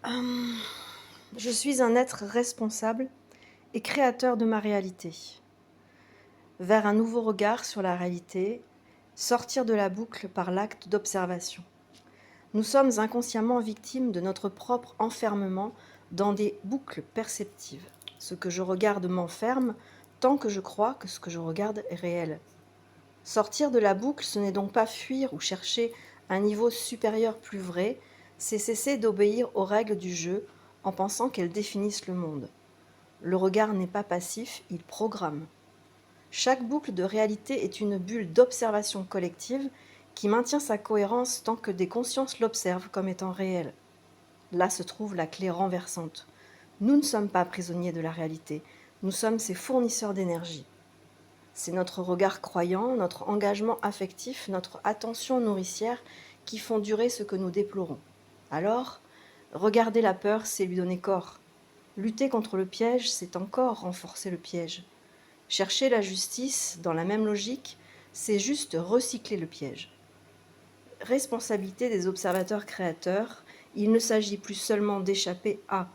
Hum, je suis un être responsable et créateur de ma réalité. Vers un nouveau regard sur la réalité, sortir de la boucle par l'acte d'observation. Nous sommes inconsciemment victimes de notre propre enfermement dans des boucles perceptives. Ce que je regarde m'enferme tant que je crois que ce que je regarde est réel. Sortir de la boucle, ce n'est donc pas fuir ou chercher un niveau supérieur plus vrai, c'est cesser d'obéir aux règles du jeu en pensant qu'elles définissent le monde. Le regard n'est pas passif, il programme. Chaque boucle de réalité est une bulle d'observation collective qui maintient sa cohérence tant que des consciences l'observent comme étant réelle. Là se trouve la clé renversante. Nous ne sommes pas prisonniers de la réalité, nous sommes ses fournisseurs d'énergie. C'est notre regard croyant, notre engagement affectif, notre attention nourricière qui font durer ce que nous déplorons. Alors, regarder la peur, c'est lui donner corps. Lutter contre le piège, c'est encore renforcer le piège. Chercher la justice, dans la même logique, c'est juste recycler le piège. Responsabilité des observateurs créateurs, il ne s'agit plus seulement d'échapper à,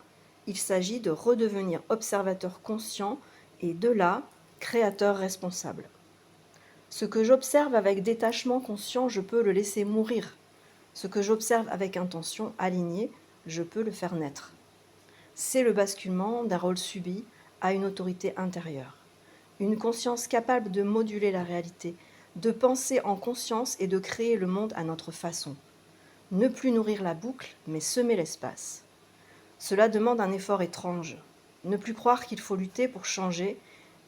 il s'agit de redevenir observateur conscient et de là, créateur responsable. Ce que j'observe avec détachement conscient, je peux le laisser mourir. Ce que j'observe avec intention alignée, je peux le faire naître. C'est le basculement d'un rôle subi à une autorité intérieure. Une conscience capable de moduler la réalité, de penser en conscience et de créer le monde à notre façon. Ne plus nourrir la boucle, mais semer l'espace. Cela demande un effort étrange. Ne plus croire qu'il faut lutter pour changer,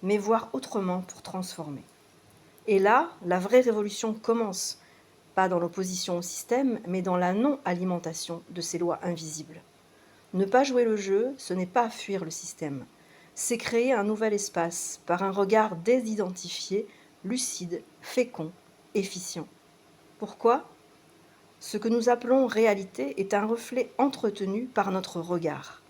mais voir autrement pour transformer. Et là, la vraie révolution commence, pas dans l'opposition au système, mais dans la non-alimentation de ces lois invisibles. Ne pas jouer le jeu, ce n'est pas fuir le système, c'est créer un nouvel espace par un regard désidentifié, lucide, fécond, efficient. Pourquoi ? Ce que nous appelons réalité est un reflet entretenu par notre regard.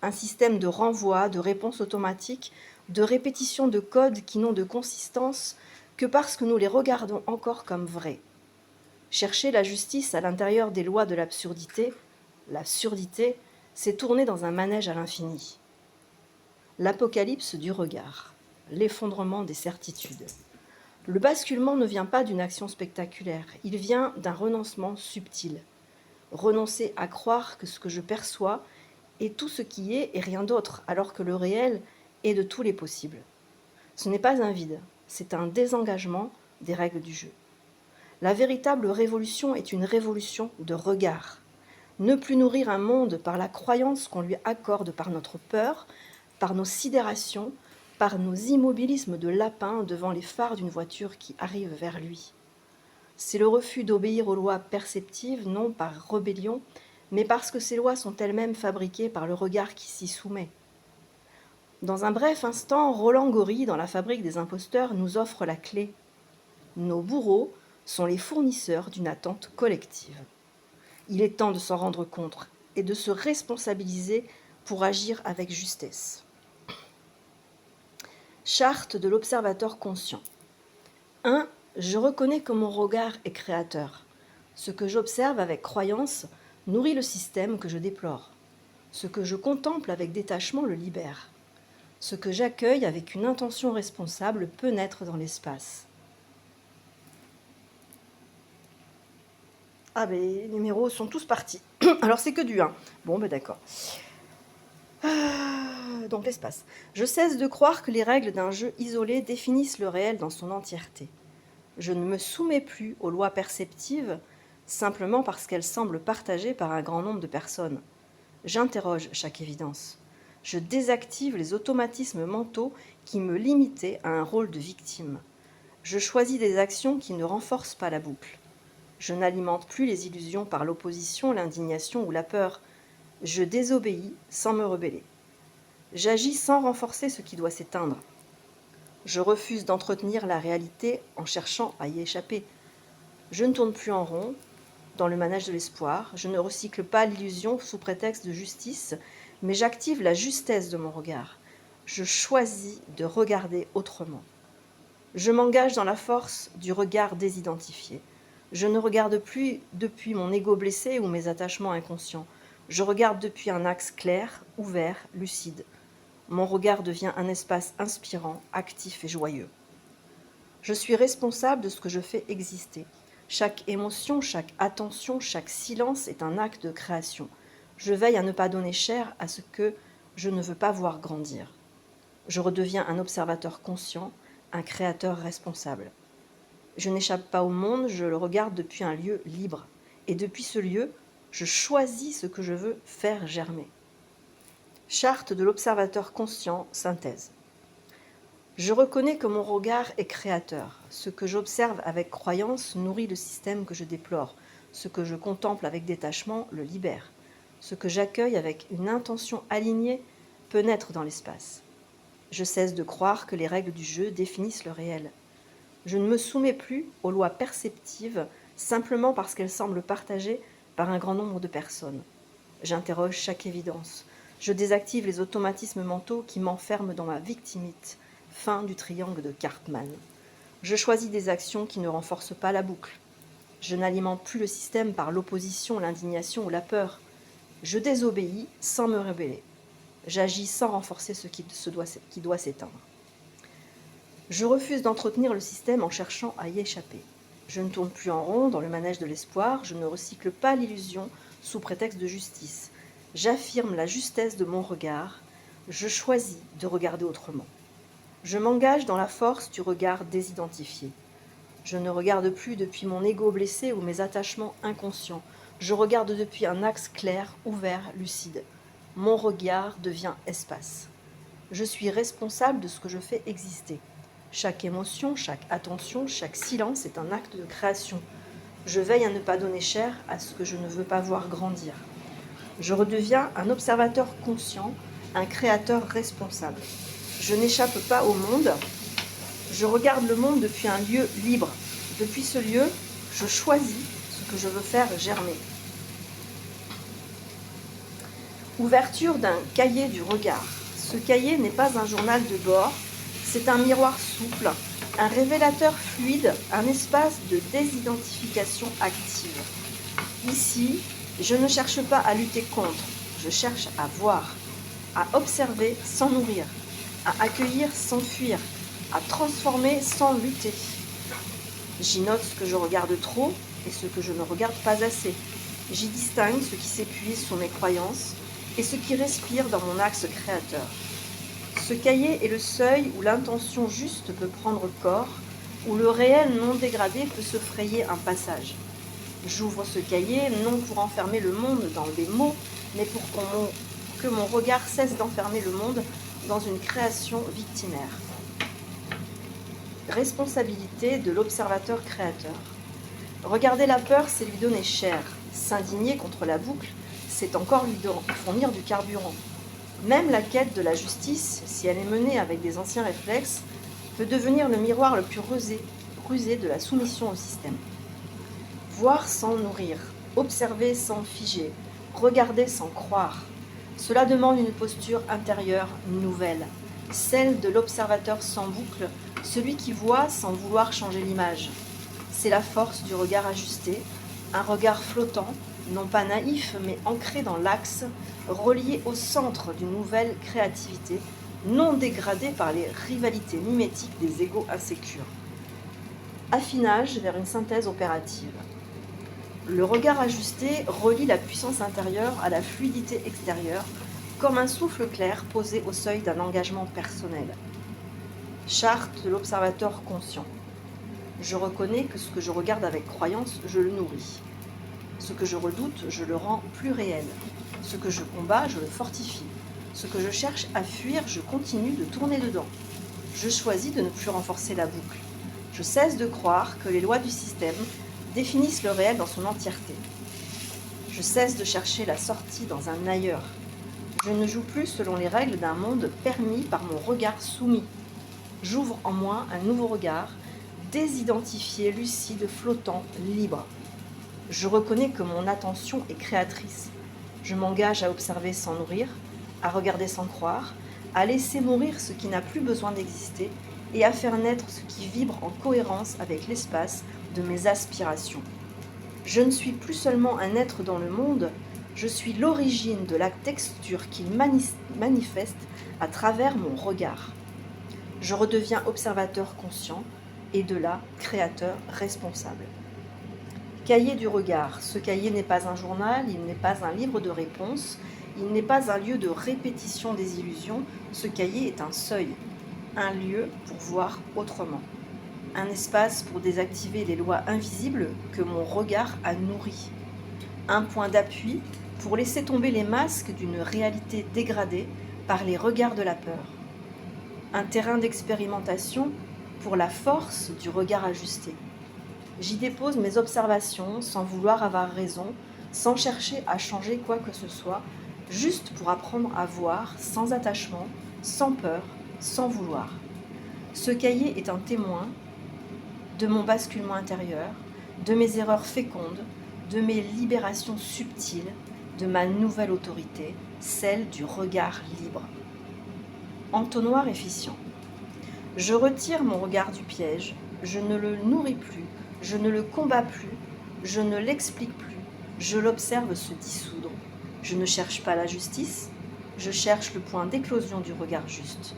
Un système de renvoi, de réponse automatique, de répétition de codes qui n'ont de consistance que parce que nous les regardons encore comme vrais. Chercher la justice à l'intérieur des lois de l'absurdité, c'est tourner dans un manège à l'infini. L'apocalypse du regard, l'effondrement des certitudes. Le basculement ne vient pas d'une action spectaculaire, il vient d'un renoncement subtil. Renoncer à croire que ce que je perçois est tout ce qui est et rien d'autre, alors que le réel est de tous les possibles. Ce n'est pas un vide, c'est un désengagement des règles du jeu. La véritable révolution est une révolution de regard. Ne plus nourrir un monde par la croyance qu'on lui accorde par notre peur, par nos sidérations, par nos immobilismes de lapin devant les phares d'une voiture qui arrive vers lui. C'est le refus d'obéir aux lois perceptives, non par rébellion, mais parce que ces lois sont elles-mêmes fabriquées par le regard qui s'y soumet. Dans un bref instant, Roland Gori, dans La fabrique des imposteurs, nous offre la clé. Nos bourreaux sont les fournisseurs d'une attente collective. Il est temps de s'en rendre compte et de se responsabiliser pour agir avec justesse. Charte de l'observateur conscient. 1. Je reconnais que mon regard est créateur. Ce que j'observe avec croyance nourrit le système que je déplore. Ce que je contemple avec détachement le libère. Ce que j'accueille avec une intention responsable peut naître dans l'espace. Ah ben les numéros sont tous partis. Alors c'est que du 1. Bon ben d'accord. Donc l'espace. Je cesse de croire que les règles d'un jeu isolé définissent le réel dans son entièreté. Je ne me soumets plus aux lois perceptives simplement parce qu'elles semblent partagées par un grand nombre de personnes. J'interroge chaque évidence. Je désactive les automatismes mentaux qui me limitaient à un rôle de victime. Je choisis des actions qui ne renforcent pas la boucle. Je n'alimente plus les illusions par l'opposition, l'indignation ou la peur. Je désobéis sans me rebeller. J'agis sans renforcer ce qui doit s'éteindre. Je refuse d'entretenir la réalité en cherchant à y échapper. Je ne tourne plus en rond dans le manège de l'espoir. Je ne recycle pas l'illusion sous prétexte de justice, mais j'active la justesse de mon regard. Je choisis de regarder autrement. Je m'engage dans la force du regard désidentifié. Je ne regarde plus depuis mon ego blessé ou mes attachements inconscients. Je regarde depuis un axe clair, ouvert, lucide. Mon regard devient un espace inspirant, actif et joyeux. Je suis responsable de ce que je fais exister. Chaque émotion, chaque attention, chaque silence est un acte de création. Je veille à ne pas donner chair à ce que je ne veux pas voir grandir. Je redeviens un observateur conscient, un créateur responsable. Je n'échappe pas au monde, je le regarde depuis un lieu libre. Et depuis ce lieu, je choisis ce que je veux faire germer. Charte de l'observateur conscient, synthèse. Je reconnais que mon regard est créateur. Ce que j'observe avec croyance nourrit le système que je déplore. Ce que je contemple avec détachement le libère. Ce que j'accueille avec une intention alignée peut naître dans l'espace. Je cesse de croire que les règles du jeu définissent le réel. Je ne me soumets plus aux lois perceptives simplement parce qu'elles semblent partagées par un grand nombre de personnes. J'interroge chaque évidence. Je désactive les automatismes mentaux qui m'enferment dans ma victimite. Fin du triangle de Cartman. Je choisis des actions qui ne renforcent pas la boucle. Je n'alimente plus le système par l'opposition, l'indignation ou la peur. Je désobéis sans me rebeller. J'agis sans renforcer ce qui doit s'éteindre. Je refuse d'entretenir le système en cherchant à y échapper. Je ne tourne plus en rond dans le manège de l'espoir, je ne recycle pas l'illusion sous prétexte de justice. J'affirme la justesse de mon regard, je choisis de regarder autrement. Je m'engage dans la force du regard désidentifié. Je ne regarde plus depuis mon ego blessé ou mes attachements inconscients. Je regarde depuis un axe clair, ouvert, lucide. Mon regard devient espace. Je suis responsable de ce que je fais exister. Chaque émotion, chaque attention, chaque silence est un acte de création. Je veille à ne pas donner chair à ce que je ne veux pas voir grandir. Je redeviens un observateur conscient, un créateur responsable. Je n'échappe pas au monde, je regarde le monde depuis un lieu libre. Depuis ce lieu, je choisis ce que je veux faire germer. Ouverture d'un cahier du regard. Ce cahier n'est pas un journal de bord, c'est un miroir souple, un révélateur fluide, un espace de désidentification active. Ici, je ne cherche pas à lutter contre, je cherche à voir, à observer sans nourrir, à accueillir sans fuir, à transformer sans lutter. J'y note ce que je regarde trop et ce que je ne regarde pas assez. J'y distingue ce qui s'épuise sous mes croyances et ce qui respire dans mon axe créateur. Ce cahier est le seuil où l'intention juste peut prendre corps, où le réel non dégradé peut se frayer un passage. J'ouvre ce cahier non pour enfermer le monde dans des mots, mais pour que mon regard cesse d'enfermer le monde dans une création victimaire. Responsabilité de l'observateur créateur. Regarder la peur, c'est lui donner chair. S'indigner contre la boucle, c'est encore lui fournir du carburant. Même la quête de la justice, si elle est menée avec des anciens réflexes, peut devenir le miroir le plus rusé de la soumission au système. Voir sans nourrir, observer sans figer, regarder sans croire. Cela demande une posture intérieure nouvelle, celle de l'observateur sans boucle, celui qui voit sans vouloir changer l'image. C'est la force du regard ajusté, un regard flottant, non pas naïf, mais ancré dans l'axe, relié au centre d'une nouvelle créativité, non dégradée par les rivalités mimétiques des égos insécures. Affinage vers une synthèse opérative. Le regard ajusté relie la puissance intérieure à la fluidité extérieure, comme un souffle clair posé au seuil d'un engagement personnel. Charte de l'observateur conscient. Je reconnais que ce que je regarde avec croyance, je le nourris. Ce que je redoute, je le rends plus réel. Ce que je combats, je le fortifie. Ce que je cherche à fuir, je continue de tourner dedans. Je choisis de ne plus renforcer la boucle. Je cesse de croire que les lois du système définissent le réel dans son entièreté. Je cesse de chercher la sortie dans un ailleurs. Je ne joue plus selon les règles d'un monde permis par mon regard soumis. J'ouvre en moi un nouveau regard, désidentifié, lucide, flottant, libre. Je reconnais que mon attention est créatrice. Je m'engage à observer sans nourrir, à regarder sans croire, à laisser mourir ce qui n'a plus besoin d'exister et à faire naître ce qui vibre en cohérence avec l'espace de mes aspirations. Je ne suis plus seulement un être dans le monde, Je suis l'origine de la texture qu'il manifeste à travers mon regard. Je redeviens observateur conscient et de là, créateur responsable. Cahier du regard. Ce cahier n'est pas un journal, il n'est pas un livre de réponses, il n'est pas un lieu de répétition des illusions. Ce cahier est un seuil, un lieu pour voir autrement, un espace pour désactiver les lois invisibles que mon regard a nourries, un point d'appui pour laisser tomber les masques d'une réalité dégradée par les regards de la peur, un terrain d'expérimentation pour la force du regard ajusté. J'y dépose mes observations sans vouloir avoir raison, sans chercher à changer quoi que ce soit, juste pour apprendre à voir sans attachement, sans peur, sans vouloir. Ce cahier est un témoin de mon basculement intérieur, de mes erreurs fécondes, de mes libérations subtiles, de ma nouvelle autorité, celle du regard libre. Entonnoir efficient. Je retire mon regard du piège, je ne le nourris plus, je ne le combats plus, je ne l'explique plus, je l'observe se dissoudre. Je ne cherche pas la justice, je cherche le point d'éclosion du regard juste.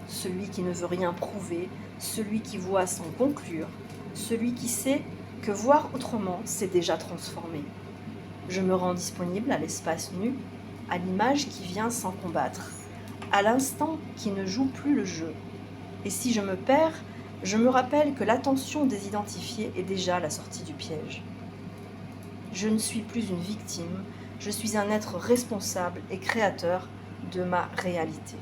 Celui qui ne veut rien prouver, celui qui voit sans conclure, celui qui sait que voir autrement, c'est déjà transformé. Je me rends disponible à l'espace nu, à l'image qui vient sans combattre, à l'instant qui ne joue plus le jeu. Et si je me perds, je me rappelle que l'attention désidentifiée est déjà la sortie du piège. Je ne suis plus une victime, je suis un être responsable et créateur de ma réalité.